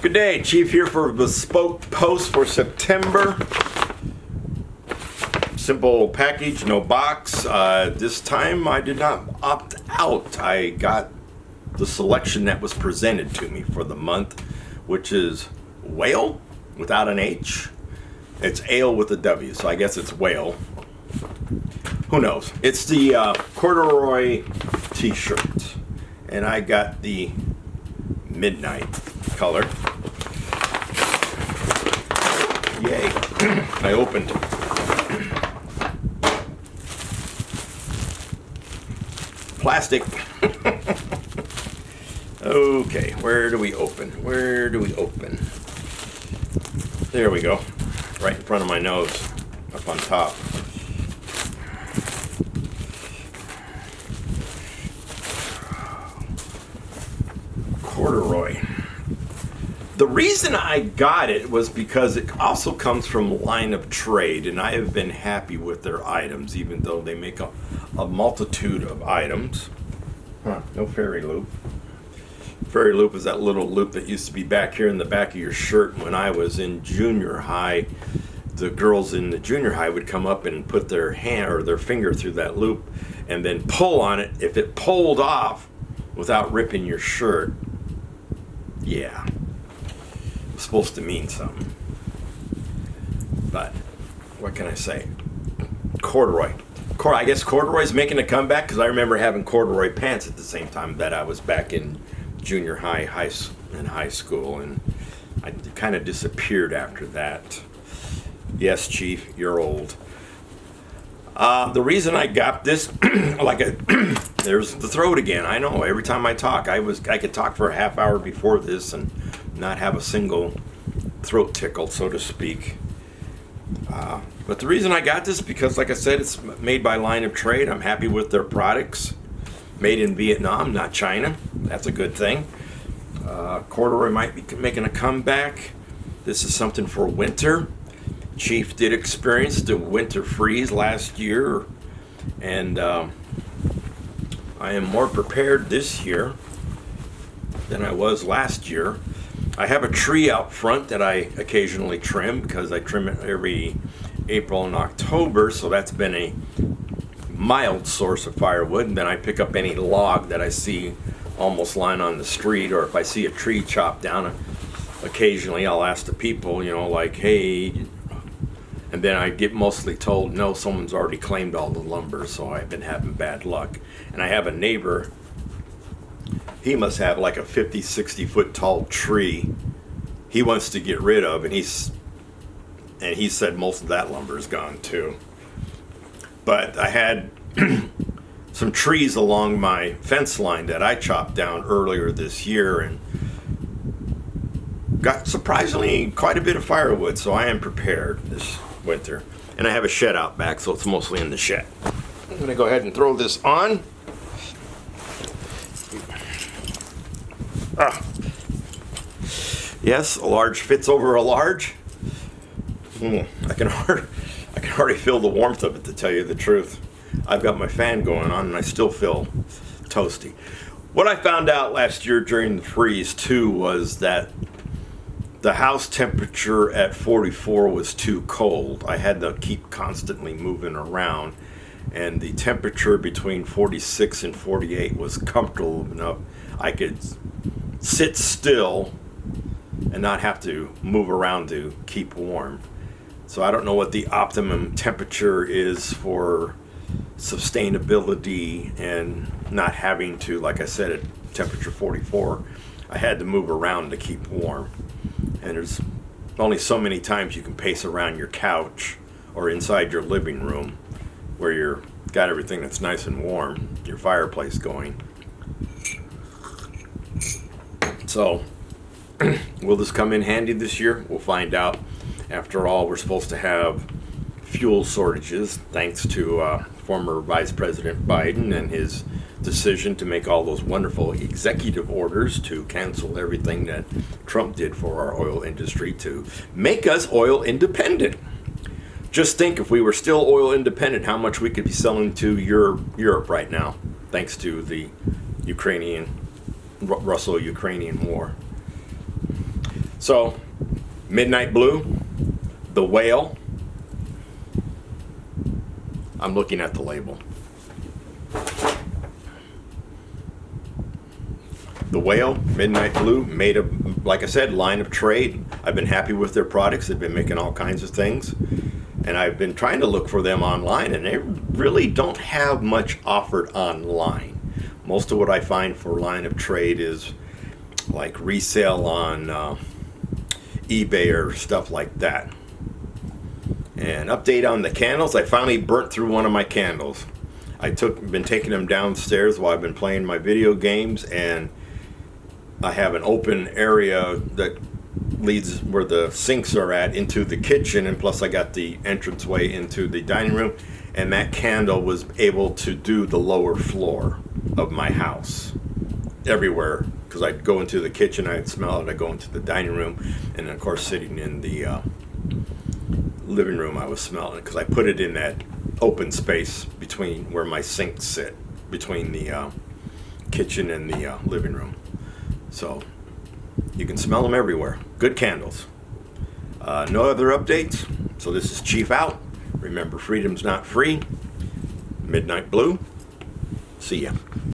Good day, Chief here for Bespoke post for September. Simple package, no box. This time I did not opt out. I got the selection that was presented to me for the month, which is Wale without an H. It's ale with a W, so I guess it's Wale. Who knows? It's the Corduroy t-shirt, and I got the midnight color. Yay. I opened plastic. Okay, where do we open? There we go. Right in front of my nose, up on top. Corduroy. The reason I got it was because it also comes from Line of Trade, and I have been happy with their items, even though they make a multitude of items. No fairy loop. Fairy loop is that little loop that used to be back here in the back of your shirt. When I was in junior high, the girls in the junior high would come up and put their hand or their finger through that loop and then pull on it. If it pulled off without ripping your shirt, yeah, it was supposed to mean something. But what can I say? Corduroy. I guess corduroy's making a comeback because I remember having corduroy pants at the same time that I was back in junior high, high school, and I kind of disappeared after that. Yes, Chief, you're old. The reason I got this, there's the throat again. I know. Every time I talk, I could talk for a half hour before this and not have a single throat tickle, so to speak. But the reason I got this because, like I said, it's made by Line of Trade. I'm happy with their products. Made in Vietnam, not China. That's a good thing. Corduroy might be making a comeback. This is something for winter. Chief did experience the winter freeze last year, and I am more prepared this year than I was last year. I have a tree out front that I occasionally trim because I trim it every April and October, so that's been a mild source of firewood. And then I pick up any log that I see almost lying on the street, or if I see a tree chopped down, occasionally I'll ask the people, like, hey, and then I get mostly told, no, someone's already claimed all the lumber, so I've been having bad luck. And I have a neighbor, he must have like a 50, 60 foot tall tree he wants to get rid of, and he said most of that lumber is gone too. But I had some trees along my fence line that I chopped down earlier this year and got surprisingly quite a bit of firewood, so I am prepared this winter. And I have a shed out back, so it's mostly in the shed. I'm going to go ahead and throw this on. Yes, a large fits over a large. I can already feel the warmth of it, to tell you the truth. I've got my fan going on and I still feel toasty. What I found out last year during the freeze too was that the house temperature at 44 was too cold. I had to keep constantly moving around, and the temperature between 46 and 48 was comfortable enough I could sit still and not have to move around to keep warm. So I don't know what the optimum temperature is for sustainability and not having to, like I said, at temperature 44, I had to move around to keep warm. And there's only so many times you can pace around your couch or inside your living room where you're got everything that's nice and warm, your fireplace going. So, will this come in handy this year? We'll find out. After all, we're supposed to have fuel shortages thanks to former Vice President Biden and his decision to make all those wonderful executive orders to cancel everything that Trump did for our oil industry to make us oil independent. Just think, if we were still oil independent, how much we could be selling to Europe right now, thanks to the Russo-Ukrainian war. So, Midnight Blue, the Wale. I'm looking at the label. The Wale, Midnight Blue, made of, like I said, line of trade. I've been happy with their products. They've been making all kinds of things. And I've been trying to look for them online, and they really don't have much offered online. Most of what I find for line of trade is like resale on eBay or stuff like that. And update on the candles, I finally burnt through one of my candles. Been taking them downstairs while I've been playing my video games, and I have an open area that leads where the sinks are at into the kitchen, and plus I got the entranceway into the dining room, and that candle was able to do the lower floor of my house everywhere, because I'd go into the kitchen, I'd smell it, I'd go into the dining room, and then of course sitting in the living room I was smelling it, because I put it in that open space between where my sinks sit, between the kitchen and the living room. So you can smell them everywhere. Good candles. No other updates. So this is Chief out. Remember, freedom's not free. Midnight Blue. See ya.